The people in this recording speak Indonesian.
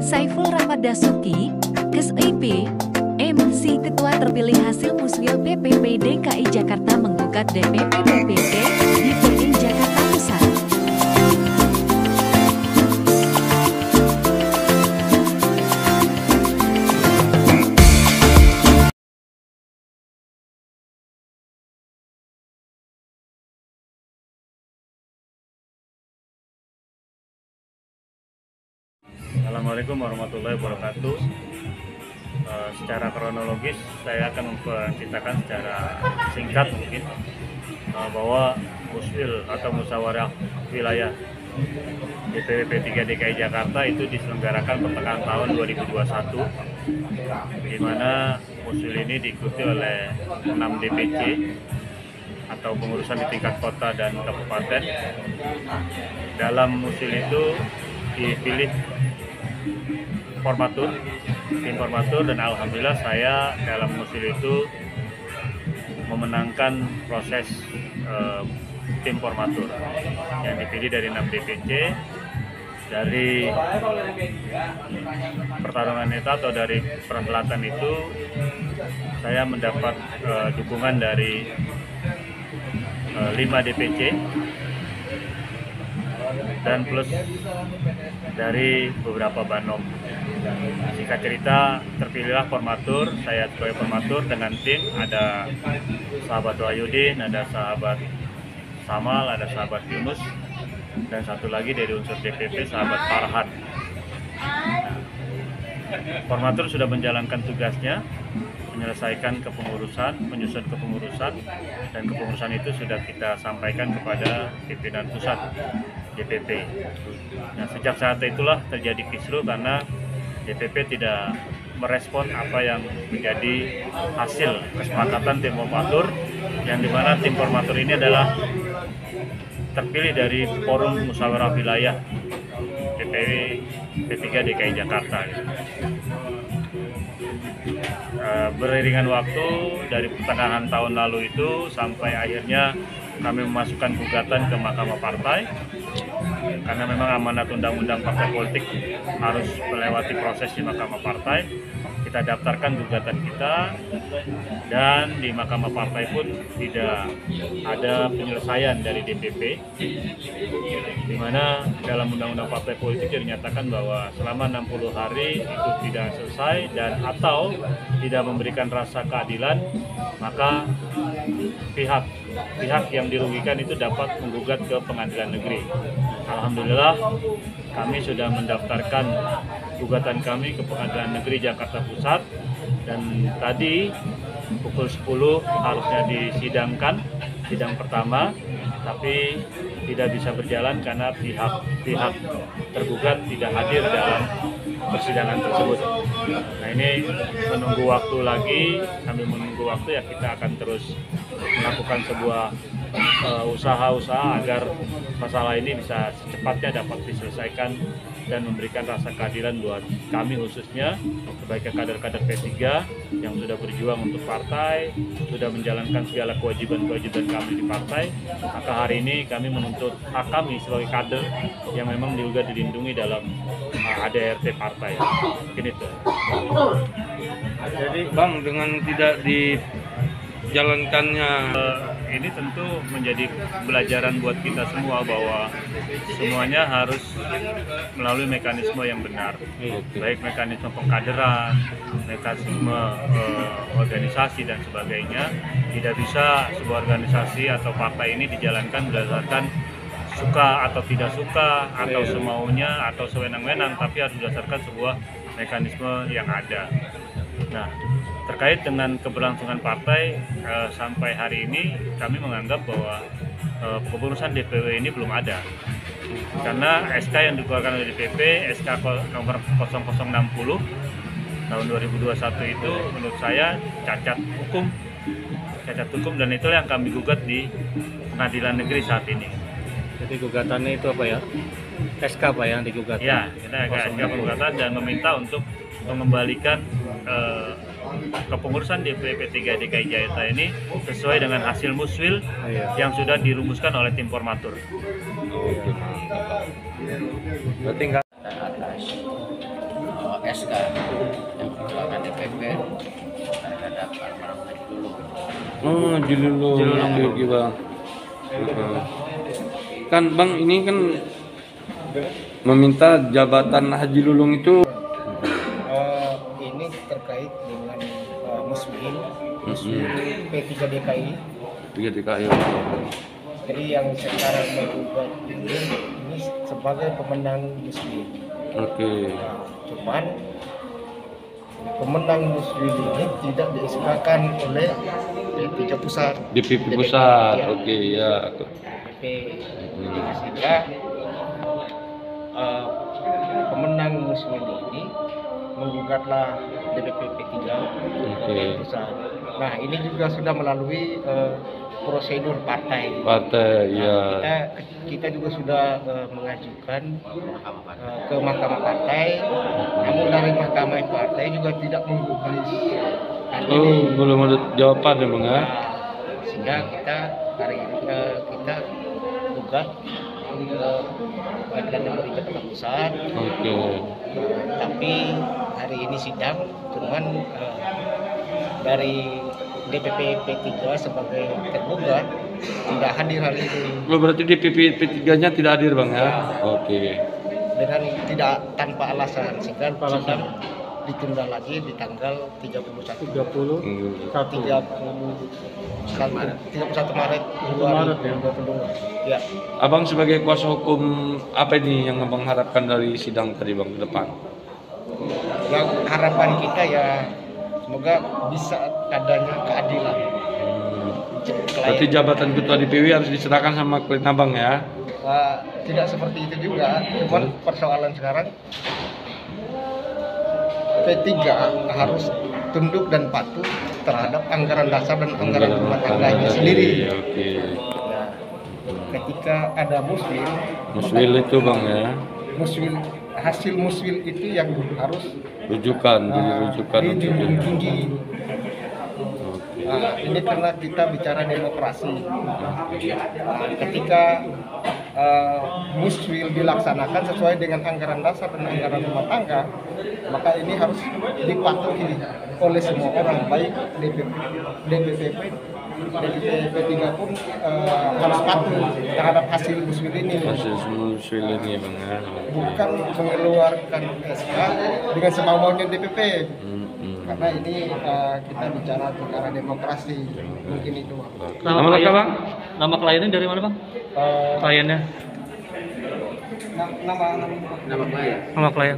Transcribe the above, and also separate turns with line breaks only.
Saiful Rahmat Dasuki, KSIP, MC Ketua terpilih hasil Muswil PPP DKI Jakarta menggugat DPP PPP di PN Jakarta Pusat.
Assalamualaikum warahmatullahi wabarakatuh. Secara kronologis saya akan menceritakan secara singkat mungkin bahwa Muswil atau Musyawarah Wilayah DPP 3 DKI Jakarta itu diselenggarakan pertengahan tahun 2021, di mana Muswil ini diikuti oleh 6 DPC atau pengurusan di tingkat kota dan kabupaten. Dalam Muswil itu dipilih tim formatur, dan alhamdulillah saya dalam Muswil itu memenangkan proses tim formatur yang dipilih dari 6 DPC. Dari pertarungan itu atau dari perhelatan itu saya mendapat dukungan dari 5 DPC dan plus dari beberapa banom. Singkat cerita, terpilihlah formatur, saya sebagai formatur dengan tim, ada sahabat Wahyudin, ada sahabat Samal, ada sahabat Yunus, dan satu lagi dari unsur DPP, sahabat Farhan. Formatur sudah menjalankan tugasnya, menyelesaikan kepengurusan, menyusun kepengurusan, dan kepengurusan itu sudah kita sampaikan kepada pimpinan pusat DPP. Nah, sejak saat itulah terjadi kisruh karena DPP tidak merespon apa yang menjadi hasil kesepakatan tim formatur, yang dimana tim formatur ini adalah terpilih dari Forum Musyawarah Wilayah DPW P3 DKI Jakarta. Beriringan waktu dari pertengahan tahun lalu itu sampai akhirnya kami memasukkan gugatan ke Mahkamah Partai, karena memang amanat undang-undang partai politik harus melewati proses di Mahkamah Partai. Kita daftarkan gugatan kita, dan di Mahkamah Partai pun tidak ada penyelesaian dari DPP, di mana dalam undang-undang partai politik dinyatakan bahwa selama 60 hari itu tidak selesai dan atau tidak memberikan rasa keadilan, maka pihak yang dirugikan itu dapat menggugat ke pengadilan negeri. Alhamdulillah kami sudah mendaftarkan gugatan kami ke Pengadilan Negeri Jakarta Pusat, dan tadi pukul 10 harusnya disidangkan sidang pertama, tapi tidak bisa berjalan karena pihak tergugat tidak hadir dalam persidangan tersebut. Nah, ini menunggu waktu lagi, sambil menunggu waktu ya kita akan terus melakukan sebuah usaha-usaha agar masalah ini bisa secepatnya dapat diselesaikan dan memberikan rasa keadilan buat kami, khususnya sebagai kader-kader P3 yang sudah berjuang untuk partai, sudah menjalankan segala kewajiban-kewajiban kami di partai. Maka hari ini kami menuntut hak kami sebagai kader yang memang juga dilindungi dalam ADRT partai. Mungkin itu.
Jadi Bang, dengan tidak dijalankannya
ini tentu menjadi pelajaran buat kita semua bahwa semuanya harus melalui mekanisme yang benar, baik mekanisme pengkaderan, mekanisme organisasi dan sebagainya. Tidak bisa sebuah organisasi atau partai ini dijalankan berdasarkan suka atau tidak suka, atau semaunya atau sewenang-wenang, tapi harus berdasarkan sebuah mekanisme yang ada. Nah, terkait dengan keberlangsungan partai, sampai hari ini kami menganggap bahwa kepengurusan DPW ini belum ada, karena SK yang dikeluarkan oleh DPP, SK nomor 0060 tahun 2021 itu menurut saya cacat hukum, dan itulah yang kami gugat di Pengadilan Negeri saat ini.
jadi gugatannya itu apa ya? SK Pak yang digugat?
Ya, kita SK penggugatan dan meminta untuk mengembalikan kepengurusan DPP 3 DKI Jakarta ini sesuai dengan hasil Muswil yang sudah dirumuskan oleh tim formatur.
Berarti enggak
atas terhadap almarhum Haji Lulung.
Oh, Haji Lulung.
Lulung.
Oke, Bang. Kan Bang ini kan meminta jabatan Haji Lulung itu
Ini terkait dengan Muswil P3 DKI.
tiga DKI.
Jadi yang sekarang menggugat ini sebagai pemenang Muswil.
Oke.
Cuman pemenang Muswil ini tidak diistilahkan oleh P3 pusat.
DPP pusat.
Ya.
Oke, ya.
DPP. Sehingga pemenang Muswil ini menggugatlah DPP P3
Oke.
pusat. Nah, ini juga sudah melalui prosedur partai.
Partai, ya.
Kita juga sudah mengajukan ke Mahkamah Partai, namun dari Mahkamah Partai juga tidak menggubris hal ini.
Oh, belum ada jawaban ya, Bang ya?
Sehingga kita hari ini kita gugat Pengadilan Negeri Jakarta Pusat.
Oke.
Tapi hari ini sidang, cuman dari DPP P3 sebagai tergugat tidak hadir hari ini.
Oh, berarti DPP P3-nya tidak hadir, Bang ya? Oke.
Dengan tidak tanpa alasan, sehingga sidang ditunda lagi di tanggal 31 Maret 2022. Ya.
Abang sebagai kuasa hukum apa ini yang Abang harapkan dari sidang tadi, Bang, ke depan?
Yang harapan kita ya semoga bisa adanya keadilan.
Berarti jabatan ketua DPW harus diserahkan sama klien Abang ya?
Tidak seperti itu juga, cuman persoalan sekarang P3 harus tunduk dan patuh terhadap anggaran dasar dan anggaran rumah tangganya sendiri.
Oke.
Ya, ketika ada
Muswil itu, Bang ya?
hasil muswil itu yang harus
Rujukan, jadi rujukan untuk
dijunjung tinggi.
Oke.
Ini karena kita bicara demokrasi. Ketika muswil dilaksanakan sesuai dengan anggaran dasar dan anggaran rumah tangga, maka ini harus dipatuhi oleh semua orang, baik DPP P3 pun harus patuh terhadap hasil muswil ini.
Hasil muswil ini, Bang ya?
Bukan mengeluarkan SK dengan semau-maunya DPP. Karena ini kita bicara perkara demokrasi, mungkin itu.
Nama klien, Bang? Nama kliennya dari mana, Bang? Kliennya?
Nama
Nama klien.
Nama klien.